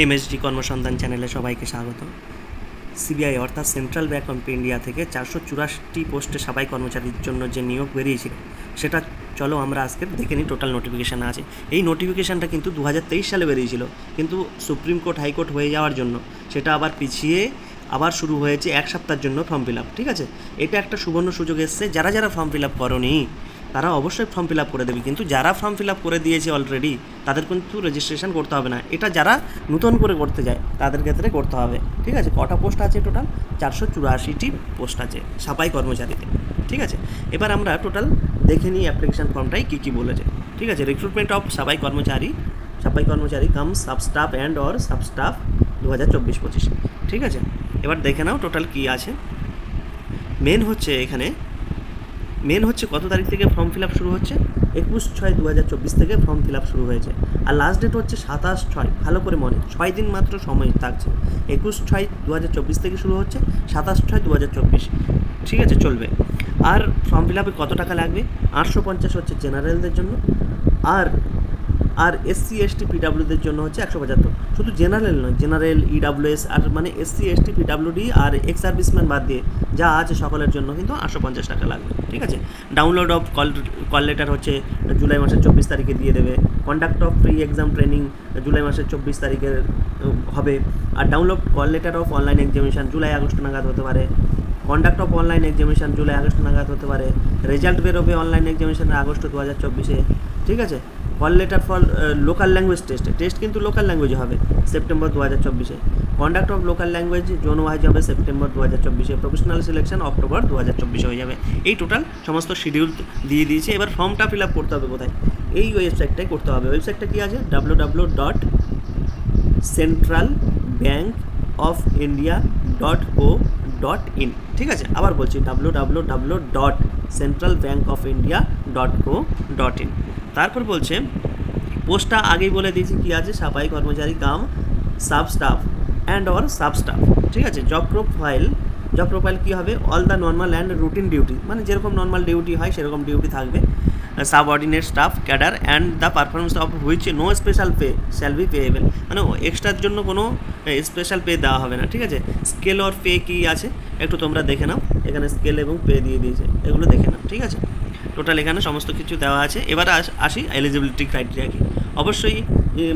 MSD কর্মসন্ধান চ্যানেলে সবাইকে স্বাগত। সিবিআই অর্থাৎ সেন্ট্রাল ব্যাংক অফ ইন্ডিয়া থেকে 484টি পোস্টে সাফাই কর্মচারীর জন্য যে নিয়োগ বেরিয়েছিল সেটা চলো আমরা আজকে দেখে নিই। টোটাল নোটিফিকেশান আছে। এই নোটিফিকেশানটা কিন্তু 2023 সালে বেরিয়েছিল, কিন্তু সুপ্রিম কোর্ট হাইকোর্ট হয়ে যাওয়ার জন্য সেটা আবার পিছিয়ে আবার শুরু হয়েছে এক সপ্তাহের জন্য ফর্ম ফিল আপ। ঠিক আছে, এটা একটা সুবর্ণ সুযোগ এসছে। যারা যারা ফর্ম ফিল আপ করনি তারা অবশ্যই ফর্ম ফিল আপ করে দেবে, কিন্তু যারা ফর্ম ফিল আপ করে দিয়েছে অলরেডি তাদের কিন্তু রেজিস্ট্রেশন করতে হবে না। এটা যারা নতুন করে করতে যায় তাদের ক্ষেত্রে করতে হবে। ঠিক আছে, কটা পোস্ট আছে? টোটাল 484টি পোস্ট আছে সাফাই কর্মচারীতে। ঠিক আছে, এবার আমরা টোটাল দেখে নিই অ্যাপ্লিকেশন ফর্মটাই কী কী বলেছে। ঠিক আছে, রিক্রুটমেন্ট অফ সাফাই কর্মচারী cum sub staff and or sub staff 2024-25। ঠিক আছে, এবার দেখে নাও টোটাল কী আছে। মেন হচ্ছে কত তারিখ থেকে ফর্ম ফিল আপ শুরু হচ্ছে? 21/6/2024 থেকে ফর্ম ফিল আপ শুরু হয়েছে। আর লাস্ট ডেট হচ্ছে 27/6। ভালো করে মনে, 6 দিন মাত্র সময় থাকছে। 21/6/2024 থেকে শুরু হচ্ছে, 27/6/2024। ঠিক আছে, চলবে। আর ফর্ম ফিল আপে কত টাকা লাগবে? 850 হচ্ছে জেনারেলদের জন্য, আর SC ST PWদের জন্য হচ্ছে 175। শুধু জেনারেল নয়, জেনারেল EWS আর মানে SC ST PWD আর এক্স সার্ভিসম্যান বাদ দিয়ে যা আছে সকলের জন্য কিন্তু 850 টাকা লাগবে। ঠিক আছে, ডাউনলোড অফ কল লেটার হচ্ছে জুলাই মাসের 24 তারিখে দিয়ে দেবে। Conduct of pre exam training July মাসের 24 তারিখের হবে। আর download call letter of online examination July August নাগাদ হতে পারে। Conduct of online examination July August নাগাদ হতে পারে। রেজাল্ট বেরোবে অনলাইন এক্সামিনেশানের আগস্ট 2024-এ। ঠিক আছে, call letter for local language test কিন্তু লোকাল ল্যাঙ্গুয়েজে হবে সেপ্টেম্বর 2024-এ। Conduct of local language zone wise হবে সেপ্টেম্বর 2024-এ। প্রফেশনাল সিলেকশন অক্টোবর 2024-এ হয়ে যাবে। এই টোটাল সমস্ত শিডিউল দিয়ে দিয়েছে। এবার ফর্মটা ফিল আপ করতে হবে কোথায়? এই ওয়েবসাইটটাই করতে হবে। ওয়েবসাইটটা কী আছে? www.centralbankofindia.co.in। ঠিক আছে, আবার বলছি www.centralbankofindia.co.in। তারপর বলছে পোস্টটা আগেই বলে দিয়েছি কী আছে, সাফাই কর্মচারী cum sub staff and or sub staff. ঠিক আছে, জব প্রোফাইল কী হবে? All the normal and routine duty, মানে যেরকম নর্মাল ডিউটি হয় সেরকম ডিউটি থাকবে। Subordinate staff cadre and the performance of which no special pay shall be payable, মানে এক্সট্রার জন্য কোনো স্পেশাল পে দেওয়া হবে না। ঠিক আছে, স্কেল অর পে কী আছে একটু তোমরা দেখে নাও। এখানে স্কেল এবং পে দিয়ে দিয়েছে, এগুলো দেখে নাও। ঠিক আছে, টোটাল এখানে সমস্ত কিছু দেওয়া আছে। এবার আসি এলিজিবিলিটি ক্রাইটেরিয়া কী। অবশ্যই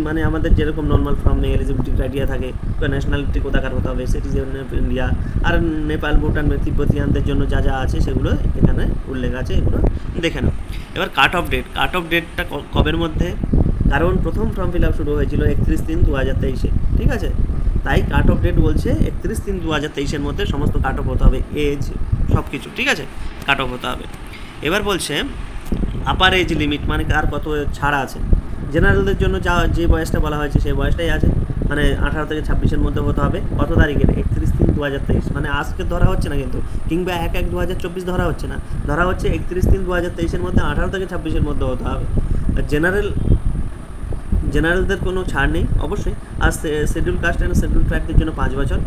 মানে আমাদের যেরকম নর্মাল ফর্মে এলিজিবিলিটি ক্রাইটেরিয়া থাকে, ন্যাশনালিটি কোথাকার হতে হবে, সিটিজেন অফ ইন্ডিয়া, আর নেপাল, ভুটান, তিব্বতিয়ানদের জন্য যা যা আছে সেগুলো এখানে উল্লেখ আছে, এগুলো দেখে নাও। এবার কাট অফ ডেটটা কবের মধ্যে? কারণ প্রথম ফর্ম ফিল আপ শুরু হয়েছিল 31/3/2023-এ। ঠিক আছে, তাই কাট অফ ডেট বলছে 31/3/2023-এর মধ্যে সমস্ত কাট অফ হতে হবে, এজ সব কিছু। ঠিক আছে, কাট অফ হতে হবে। এবার বলছে আপার এজ লিমিট, মানে কার কত ছাড় আছে। জেনারেলদের জন্য যে বয়সটা বলা হয়েছে সেই বয়সটাই আছে, মানে 18 থেকে 26-এর মধ্যে হতে হবে। কত তারিখের? 31/3/2023, মানে আজকে ধরা হচ্ছে না কিন্তু, কিংবা 1/1/2024 ধরা হচ্ছে না, ধরা হচ্ছে 31/3/2023-এর মধ্যে 18 থেকে 26-এর মধ্যে হতে হবে। আর জেনারেলদের কোনো ছাড় নেই অবশ্যই। আর শিডিউল কাস্ট অ্যান্ড শিডিউল ট্রাইবদের জন্য 5 বছর,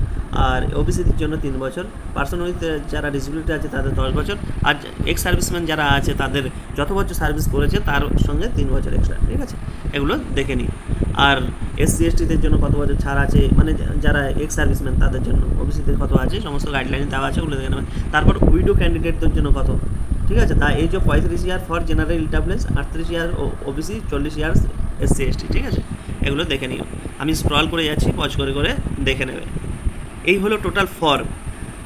আর ওবিসিদের জন্য 3 বছর, পার্সন উইথ যারা ডিসেবিলিটি আছে তাদের 10 বছর, আর এক্স সার্ভিসম্যান যারা আছে তাদের যত বছর সার্ভিস করেছে তার সঙ্গে 3 বছর এক্সট্রা। ঠিক আছে, এগুলো দেখে নিই। আর SC STদের জন্য কত বছর ছাড় আছে, মানে যারা এক্স সার্ভিসম্যান তাদের জন্য, ওবিসিদের কত আছে, সমস্ত গাইডলাইন দেওয়া আছে, ওগুলো দেখে নেবেন। তারপর উইডো ক্যান্ডিডেটদের জন্য কত? ঠিক আছে, তা age of 35 year for general EWS, 38 year OBC, 40 years SC ST। ঠিক আছে, এগুলো দেখে নিও। আমি স্ক্রল করে যাচ্ছি, পজ করে করে দেখে নেবে। এই হলো টোটাল ফর্ম।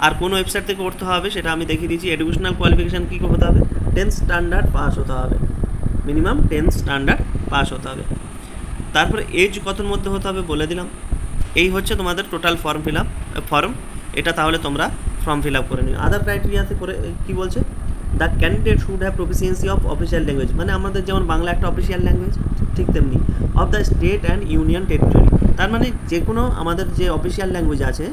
আর কোন ওয়েবসাইট থেকে করতে হবে সেটা আমি দেখিয়ে দিয়েছি। এডুকেশনাল কোয়ালিফিকেশান কী হতে হবে? 10 স্ট্যান্ডার্ড পাস হতে হবে, মিনিমাম 10 স্ট্যান্ডার্ড পাস হতে হবে। তারপরে এজ কতর মধ্যে হতে হবে বলে দিলাম। এই হচ্ছে তোমাদের টোটাল ফর্ম। এটা তাহলে তোমরা ফর্ম ফিল আপ করে নিও। আদার ক্রাইটেরিয়াতে করে কী বলছে? The candidate should have proficiency of official language, মানে আমাদের যেমন বাংলা একটা অফিসিয়াল ল্যাঙ্গুয়েজ, ঠিক তেমনি of the state and union territory. তার মানে যে কোনো আমাদের যে অফিসিয়াল ল্যাঙ্গুয়েজ আছে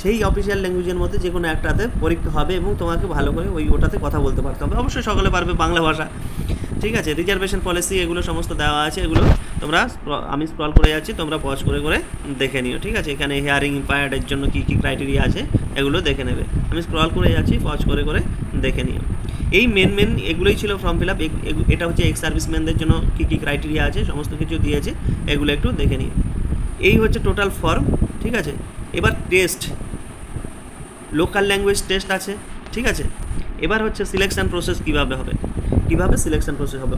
সেই অফিসিয়াল ল্যাঙ্গুয়েজের মধ্যে যে কোনো একটাতে পরীক্ষা হবে এবং তোমাকে ভালো করে ওটাতে কথা বলতে পারতে হবে। অবশ্যই সকলে পারবে বাংলা ভাষা। ঠিক আছে, রিজার্ভেশন পলিসি এগুলো সমস্ত দেওয়া আছে, এগুলো তোমরা আমি স্ক্রল করে যাচ্ছি, তোমরা পজ করে করে দেখে নিও। ঠিক আছে, এখানে হিয়ারিং ইম্পায়ার্ডের জন্য কী কী ক্রাইটেরিয়া আছে এগুলো দেখে নেবে। আমি স্ক্রল করে যাচ্ছি, পজ করে করে দেখে নিও। এই মেন এগুলোই ছিল ফর্ম ফিল আপ। এটা হচ্ছে এক্স সার্ভিসম্যানদের জন্য কী কী ক্রাইটেরিয়া আছে সমস্ত কিছু দিয়েছে, এগুলো একটু দেখে নিও। এই হচ্ছে টোটাল ফর্ম, ঠিক আছে। এবার টেস্ট, লোকাল ল্যাঙ্গুয়েজ টেস্ট আছে, ঠিক আছে। এবার হচ্ছে সিলেকশন প্রসেস কীভাবে হবে, কীভাবে সিলেকশন প্রসেস হবে,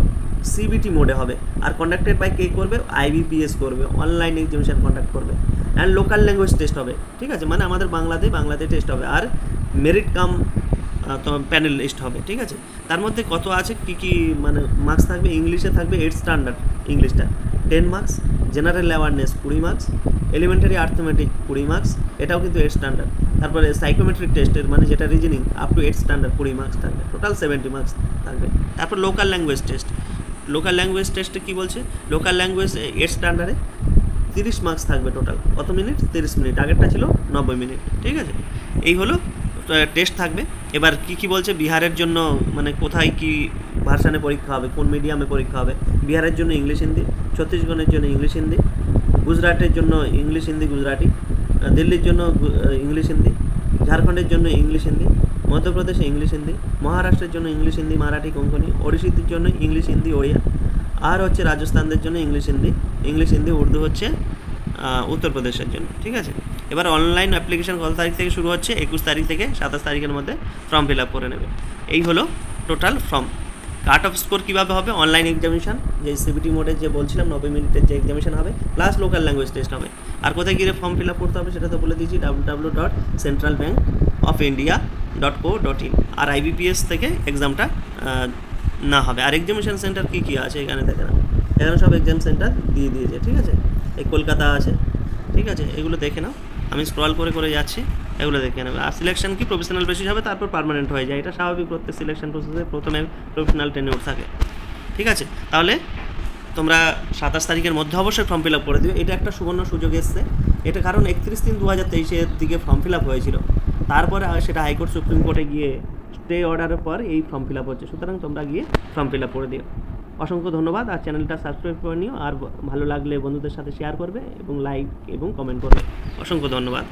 সিবিটি মোডে হবে। আর কন্ডাক্টেড বাই কে করবে, আইবিপিএস করবে, অনলাইন এক্সামিনেশন কন্ডাক্ট করবে। অ্যান্ড লোকাল ল্যাঙ্গুয়েজ টেস্ট হবে, ঠিক আছে, মানে আমাদের বাংলাতে টেস্ট হবে। আর মেরিট কাম তোমার প্যানেল লিস্ট হবে, ঠিক আছে। তার মধ্যে কত আছে, কী কী মানে মার্কস থাকবে, ইংলিশে থাকবে 8 স্ট্যান্ডার্ড ইংলিশটা 10 marks, general awareness 20 marks, elementary arithmetic 20 marks, এটাও কিন্তু 8 স্ট্যান্ডার্ড। তারপরে সাইকোমেট্রিক টেস্টের মানে যেটা reasoning up to 8 standard 20 marks থাকবে, টোটাল 70 মার্কস থাকবে। তারপর local language test, local language টেস্টে কী বলছে, লোকাল ল্যাঙ্গুয়েজ 8 স্ট্যান্ডার্ডে 30 মার্কস থাকবে টোটাল। কত মিনিট, 30 মিনিট, আগেরটা ছিল 90 মিনিট, ঠিক আছে। এই হলো টেস্ট থাকবে। এবার কি বলছে, বিহারের জন্য মানে কোথায় কি ভার্সানে পরীক্ষা হবে, কোন মিডিয়ামে পরীক্ষা হবে। বিহারের জন্য ইংলিশ হিন্দি, ছত্তিশগড়ের জন্য ইংলিশ হিন্দি, গুজরাটের জন্য ইংলিশ হিন্দি গুজরাটি, দিল্লির জন্য ইংলিশ হিন্দি, ঝাড়খণ্ডের জন্য ইংলিশ হিন্দি, মধ্যপ্রদেশে ইংলিশ হিন্দি, মহারাষ্ট্রের জন্য ইংলিশ হিন্দি মারাঠি কোঙ্কনি, ওড়িশির জন্য ইংলিশ হিন্দি ওড়িয়া, আর হচ্ছে রাজস্থানদের জন্য ইংলিশ হিন্দি উর্দু হচ্ছে উত্তরপ্রদেশের জন্য, ঠিক আছে। এবার অনলাইন অ্যাপ্লিকেশন কত তারিখ থেকে শুরু হচ্ছে, 21 তারিখ থেকে 27 তারিখের মধ্যে ফর্ম ফিল আপ করে নেবে। এই হলো total form. Cut off score কীভাবে হবে, অনলাইন এক্সামিনেশান যে সিবিটি মোডের যে বলছিলাম 90 মিনিটের যে এক্সামিনেশান হবে, প্লাস লোকাল ল্যাঙ্গুয়েজ টেস্ট হবে। আর কোথায় গিয়ে ফর্ম ফিল আপ করতে হবে সেটা তো বলে দিয়েছি, www.centralbankofIndia.co.in। আর আইবিপিএস থেকে এক্সামটা না হবে। আর এক্সামিনেশান সেন্টার কী কী আছে এখানে দেখে না, এখানে সব এক্সাম সেন্টার দিয়ে দিয়েছে, ঠিক আছে। এই কলকাতা আছে, ঠিক আছে, এগুলো দেখে নাও, আমি স্ক্রল করে যাচ্ছি, এগুলো দেখে নেবে। আর সিলেকশন কি প্রফেশনাল বেসিস হবে, তারপর পার্মানেন্ট হয়ে যায়, এটা স্বাভাবিক। প্রত্যেক সিলেকশন প্রসেসে প্রথমে প্রফেশনাল টেনিউর থাকে, ঠিক আছে। তাহলে তোমরা 27 তারিখের মধ্যে অবশ্যই ফর্ম ফিল আপ করে দিও। এটা একটা সুবর্ণ সুযোগ এসছে, এটা কারণ 31/3/2023 দিকে ফর্ম ফিল আপ হয়েছিল, তারপরে সেটা হাইকোর্ট সুপ্রিম কোর্টে গিয়ে স্টে অর্ডারের পর এই ফর্ম ফিল আপ হচ্ছে। সুতরাং তোমরা গিয়ে ফর্ম ফিল আপ করে দিও। অসংখ্য ধন্যবাদ। আর চ্যানেলটা সাবস্ক্রাইব করে নিও, আর ভালো লাগলে বন্ধুদের সাথে শেয়ার করবে এবং লাইক এবং কমেন্ট করবে। অসংখ্য ধন্যবাদ।